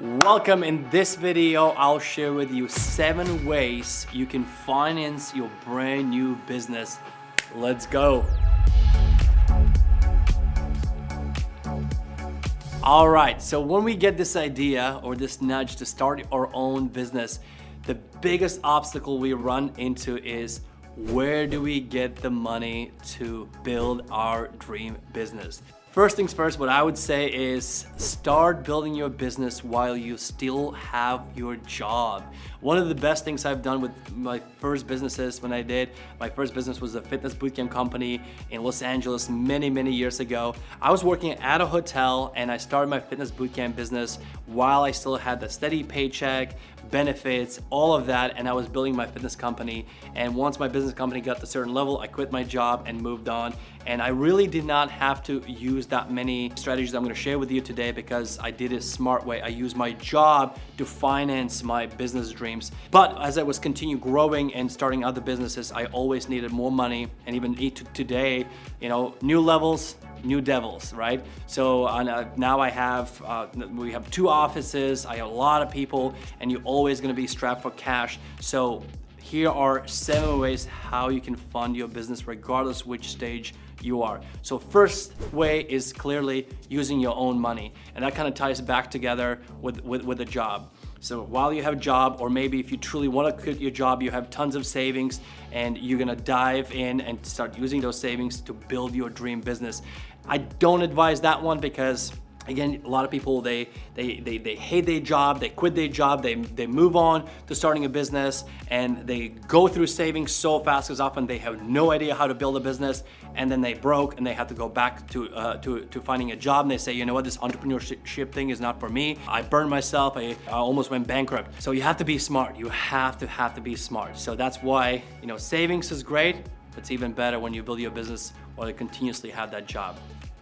Welcome. In this video, I'll share with you 7 ways you can finance your brand new business. Let's go. All right, so when we get this idea or this nudge to start our own business, the biggest obstacle we run into is where do we get the money to build our dream business? First things first, what I would say is start building your business while you still have your job. One of the best things I've done with my first businesses my first business was a fitness bootcamp company in Los Angeles many years ago. I was working at a hotel and I started my fitness bootcamp business while I still had the steady paycheck, benefits, all of that, and I was building my fitness company. And once my business company got to a certain level, I quit my job and moved on. And I really did not have to use that many strategies I'm gonna share with you today because I did it a smart way. I used my job to finance my business dreams. But as I was continue growing and starting other businesses, I always needed more money. And even today, new levels, new devils, right? So now we have 2 offices, I have a lot of people, and you're always gonna be strapped for cash. So here are 7 ways how you can fund your business regardless which stage you are. So first way is clearly using your own money. And that kind of ties back together with a job. So while you have a job, or maybe if you truly want to quit your job, you have tons of savings and you're gonna dive in and start using those savings to build your dream business. I don't advise that one because again, a lot of people, they hate their job, they quit their job, they move on to starting a business, and they go through savings so fast because often they have no idea how to build a business, and then they broke and they have to go back to finding a job, and they say, you know what, this entrepreneurship thing is not for me. I burned myself, I almost went bankrupt. So you have to be smart. You have to be smart. So that's why, savings is great. It's even better when you build your business while you continuously have that job.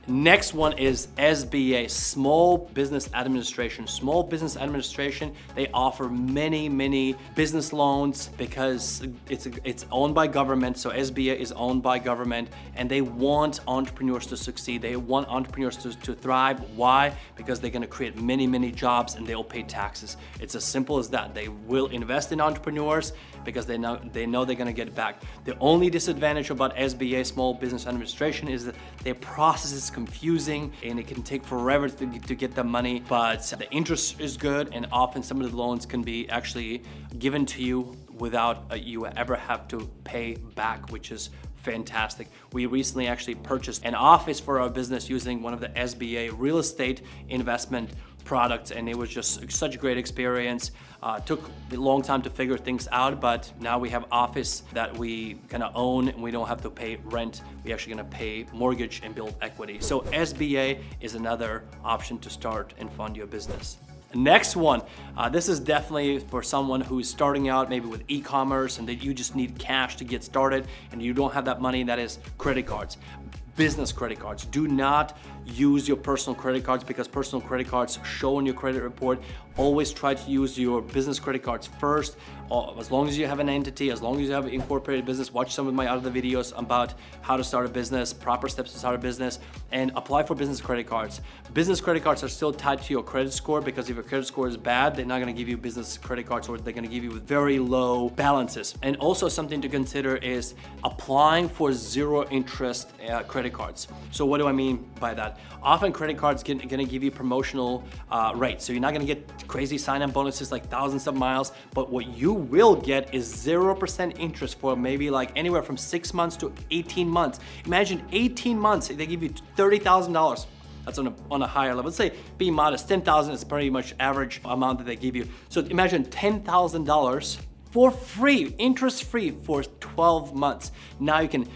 Next one is SBA, Small Business Administration. Small Business Administration, they offer many business loans because it's owned by government. So SBA is owned by government and they want entrepreneurs to succeed. They want entrepreneurs to thrive. Why? Because they're gonna create many jobs and they'll pay taxes. It's as simple as that. They will invest in entrepreneurs because they know they're gonna get it back. The only disadvantage about SBA, Small Business Administration, is that their process is confusing and it can take forever to get the money, but the interest is good and often some of the loans can be actually given to you without you ever have to pay back, which is fantastic. We recently actually purchased an office for our business using one of the SBA real estate investment products, and it was just such a great experience. Took a long time to figure things out, but now we have office that we gonna own and we don't have to pay rent. We actually gonna pay mortgage and build equity. So SBA is another option to start and fund your business. Next one, this is definitely for someone who's starting out maybe with e-commerce and that you just need cash to get started and you don't have that money, that is credit cards. Business credit cards. Do not use your personal credit cards because personal credit cards show on your credit report. Always try to use your business credit cards first. As long as you have an entity, as long as you have an incorporated business, watch some of my other videos about how to start a business, proper steps to start a business, and apply for business credit cards. Business credit cards are still tied to your credit score because if your credit score is bad, they're not gonna give you business credit cards or they're gonna give you very low balances. And also something to consider is applying for 0 interest credit cards. So what do I mean by that? Often credit cards gonna give you promotional rates. So you're not gonna get crazy sign-up bonuses like thousands of miles, but what you will get is 0% interest for maybe like anywhere from 6 months to 18 months. Imagine 18 months, they give you $30,000. That's on a higher level. Let's say be modest, 10,000 is pretty much average amount that they give you. So imagine $10,000 for free, interest-free for 12 months. Now you can,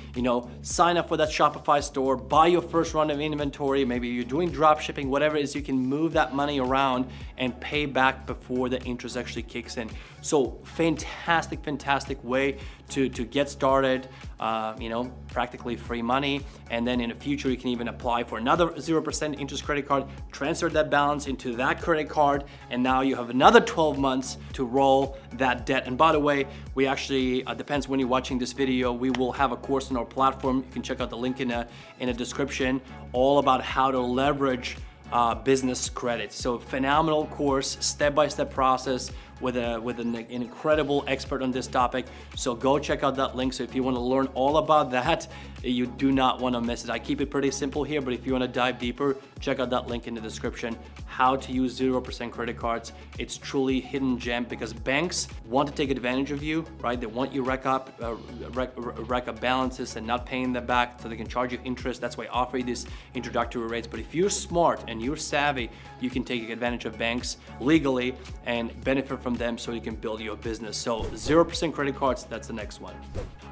sign up for that Shopify store, buy your first run of inventory, maybe you're doing drop shipping, whatever it is, you can move that money around and pay back before the interest actually kicks in. So fantastic way to get started, practically free money. And then in the future, you can even apply for another 0% interest credit card, transfer that balance into that credit card, and now you have another 12 months to roll that debt. And by the way, we actually, depends when you're watching this video, we will have a course on our platform. You can check out the link in a description, all about how to leverage business credit. So phenomenal course, step-by-step process with an incredible expert on this topic. So go check out that link. So if you want to learn all about that, you do not want to miss it. I keep it pretty simple here, but if you want to dive deeper, check out that link in the description. How to use 0% credit cards. It's truly hidden gem because banks want to take advantage of you, right? They want you rack up balances and not paying them back so they can charge you interest. That's why I offer you these introductory rates. But if you're smart and you're savvy, you can take advantage of banks legally and benefit from them so you can build your business. So 0% credit cards, that's the next one.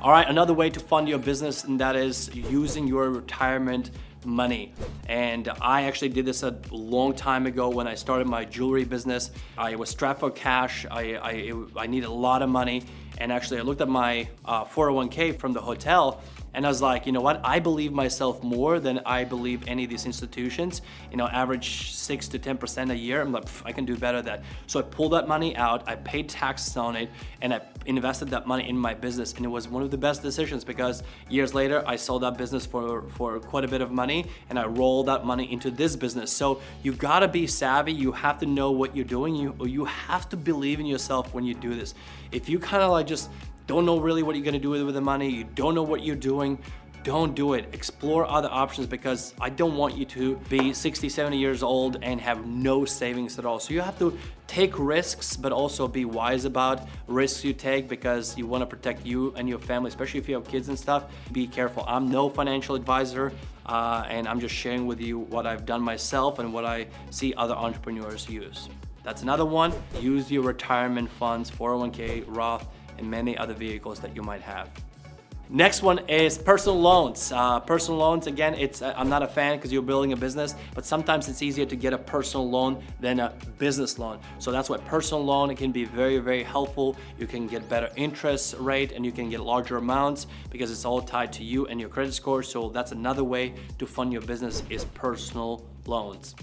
All right, another way to fund your business, and that is using your retirement money. And I actually did this a long time ago when I started my jewelry business. I was strapped for cash. I needed a lot of money. And actually I looked at my 401k from the hotel and I was like, you know what? I believe myself more than I believe any of these institutions. You know, average 6 to 10% a year. I'm like, I can do better than that. So I pulled that money out, I paid taxes on it, and I invested that money in my business. And it was one of the best decisions because years later, I sold that business for quite a bit of money and I rolled that money into this business. So you gotta be savvy. You have to know what you're doing. You have to believe in yourself when you do this. If you kind of like just don't know really what you're gonna do with the money, you don't know what you're doing, don't do it. Explore other options because I don't want you to be 60, 70 years old and have no savings at all. So you have to take risks, but also be wise about risks you take because you wanna protect you and your family, especially if you have kids and stuff. Be careful. I'm no financial advisor and I'm just sharing with you what I've done myself and what I see other entrepreneurs use. That's another one. Use your retirement funds, 401k, Roth, and many other vehicles that you might have. Next one is personal loans. Personal loans, again, I'm not a fan because you're building a business, but sometimes it's easier to get a personal loan than a business loan. So that's why personal loan can be very, very helpful. You can get better interest rate and you can get larger amounts because it's all tied to you and your credit score. So that's another way to fund your business is personal loans.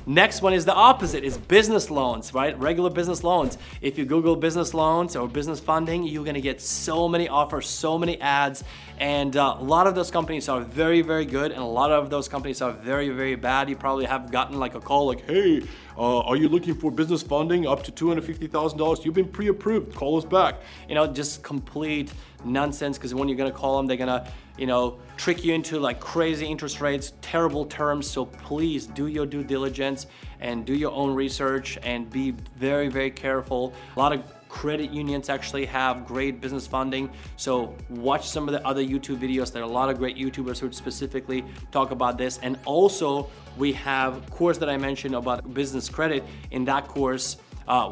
Next one is the opposite, is business loans, right? Regular business loans. If you Google business loans or business funding, you're gonna get so many offers, so many ads, and a lot of those companies are very, very good, and a lot of those companies are very, very bad. You probably have gotten like a call like, hey, are you looking for business funding up to $250,000? You've been pre-approved, call us back. You know, just complete nonsense because when you're gonna call them, they're gonna, you know, trick you into like crazy interest rates, terrible terms. So please do your due diligence and do your own research and be very, very careful. A lot of credit unions actually have great business funding. So watch some of the other YouTube videos. There are a lot of great YouTubers who specifically talk about this. And also we have a course that I mentioned about business credit. In that course,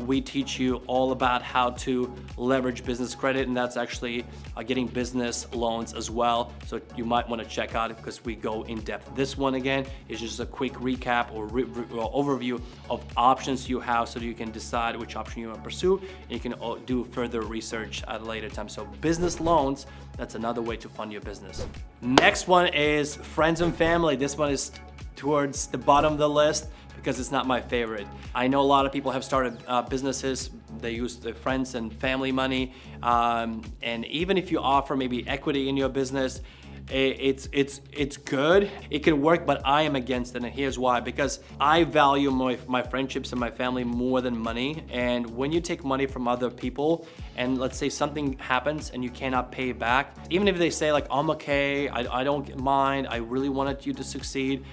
we teach you all about how to leverage business credit, and that's actually getting business loans as well. So you might want to check out it because we go in depth. This one again is just a quick recap or overview of options you have so that you can decide which option you want to pursue, and you can do further research at a later time. So business loans, that's another way to fund your business. Next one is friends and family. This one is towards the bottom of the list because it's not my favorite. I know a lot of people have started businesses, they use their friends and family money, and even if you offer maybe equity in your business, it's good, it can work, but I am against it, and here's why. Because I value my friendships and my family more than money, and when you take money from other people and let's say something happens and you cannot pay it back, even if they say like, I'm okay, I don't mind, I really wanted you to succeed,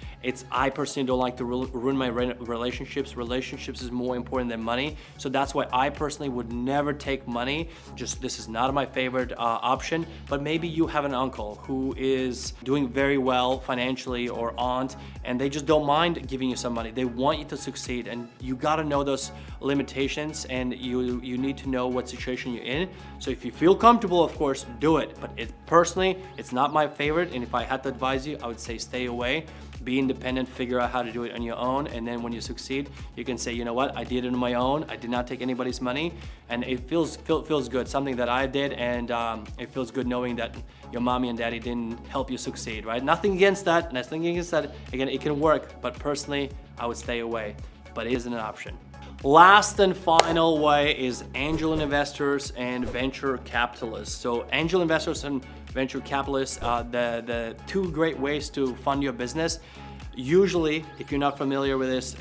I personally don't like to ruin my relationships. Relationships is more important than money. So that's why I personally would never take money. Just, this is not my favorite option, but maybe you have an uncle who is doing very well financially, or aunt, and they just don't mind giving you some money. They want you to succeed, and you gotta know those limitations, and you need to know what situation you're in. So if you feel comfortable, of course, do it. But personally, it's not my favorite, and if I had to advise you, I would say stay away. Be independent, figure out how to do it on your own, and then when you succeed, you can say, you know what, I did it on my own, I did not take anybody's money, and it feels good, something that I did, and it feels good knowing that your mommy and daddy didn't help you succeed, right? Nothing against that, again, it can work, but personally, I would stay away, but it isn't an option. Last and final way is angel investors and venture capitalists. So angel investors and venture capitalists, the two great ways to fund your business. Usually, if you're not familiar with this,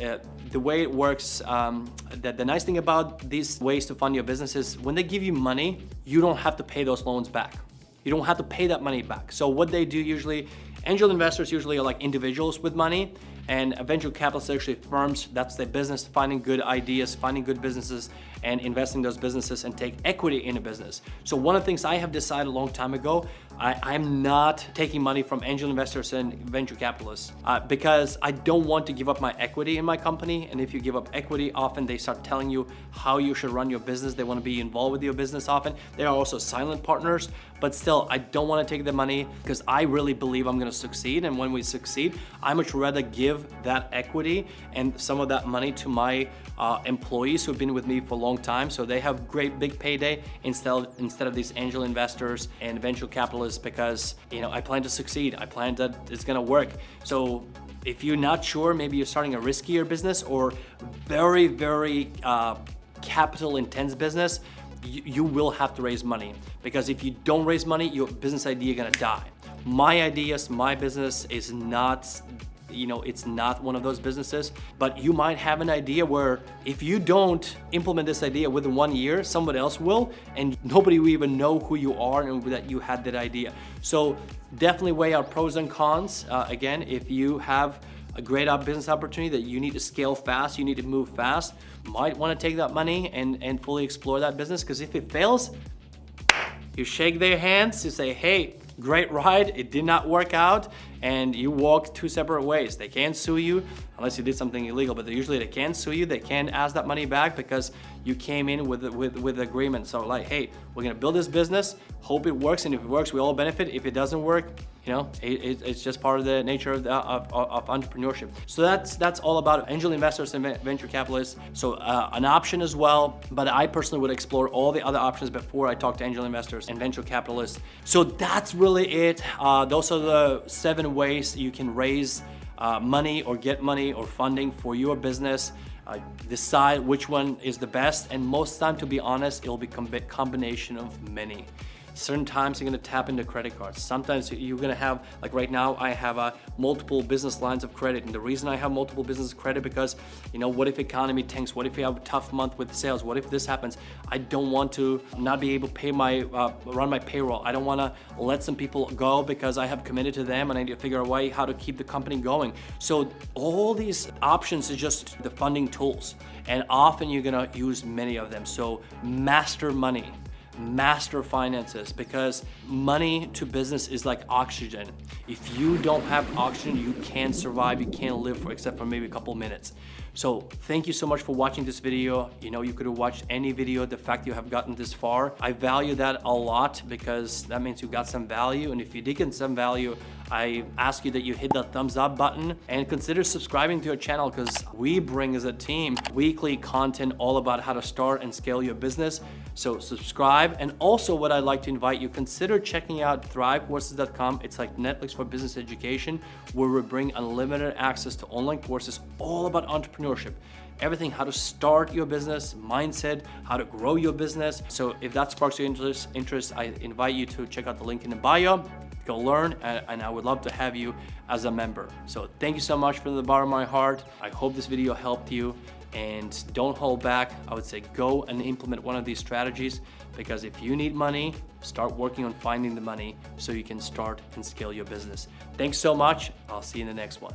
the way it works, the nice thing about these ways to fund your business is when they give you money, you don't have to pay those loans back. You don't have to pay that money back. So what they do usually, angel investors usually are like individuals with money, and venture capitalists are actually firms. That's their business, finding good ideas, finding good businesses, and investing in those businesses and take equity in a business. So one of the things I have decided a long time ago, I'm not taking money from angel investors and venture capitalists because I don't want to give up my equity in my company. And if you give up equity, often they start telling you how you should run your business. They want to be involved with your business often. They are also silent partners, but still, I don't want to take the money because I really believe I'm going to succeed. And when we succeed, I much rather give that equity and some of that money to my employees who've been with me for a long time, so they have great big payday instead of these angel investors and venture capitalists, because I plan to succeed. I plan that it's gonna work. So if you're not sure, maybe you're starting a riskier business or very, very capital intense business, you will have to raise money, because if you don't raise money, your business idea is gonna die. My business is not, it's not one of those businesses, but you might have an idea where if you don't implement this idea within 1 year, someone else will, and nobody will even know who you are and that you had that idea. So definitely weigh out pros and cons. Again, if you have a great business opportunity that you need to scale fast, you need to move fast, might want to take that money and fully explore that business, because if it fails, you shake their hands, you say, hey, great ride, it did not work out, and you walk two separate ways. They can't sue you unless you did something illegal, but usually they can't sue you. They can't ask that money back because you came in with agreement. So like, hey, we're gonna build this business, hope it works, and if it works, we all benefit. If it doesn't work, it's just part of the nature of entrepreneurship. So that's all about angel investors and venture capitalists. So an option as well, but I personally would explore all the other options before I talk to angel investors and venture capitalists. So that's really it. Those are the 7 ways you can raise money or get money or funding for your business. Decide which one is the best, and most of the time, to be honest, it'll be a combination of many. Certain times you're gonna tap into credit cards. Sometimes you're gonna have, like right now, I have multiple business lines of credit. And the reason I have multiple business credit because, what if economy tanks? What if you have a tough month with sales? What if this happens? I don't want to not be able to pay run my payroll. I don't wanna let some people go because I have committed to them and I need to figure out a way how to keep the company going. So all these options is just the funding tools. And often you're gonna use many of them. So master money. Master finances, because money to business is like oxygen. If you don't have oxygen, you can't survive, you can't live except for maybe a couple minutes. So thank you so much for watching this video. You could have watched any video. The fact you have gotten this far, I value that a lot, because that means you got some value. And if you did get some value, I ask you that you hit that thumbs up button and consider subscribing to our channel, because we bring as a team weekly content all about how to start and scale your business. So subscribe. And also what I'd like to invite you, consider checking out thrivecourses.com. It's like Netflix for business education, where we bring unlimited access to online courses all about entrepreneurship. Everything, how to start your business, mindset, how to grow your business. So if that sparks your interest, I invite you to check out the link in the bio. Go learn, and I would love to have you as a member. So thank you so much from the bottom of my heart. I hope this video helped you, and don't hold back. I would say go and implement one of these strategies, because if you need money, start working on finding the money so you can start and scale your business. Thanks so much. I'll see you in the next one.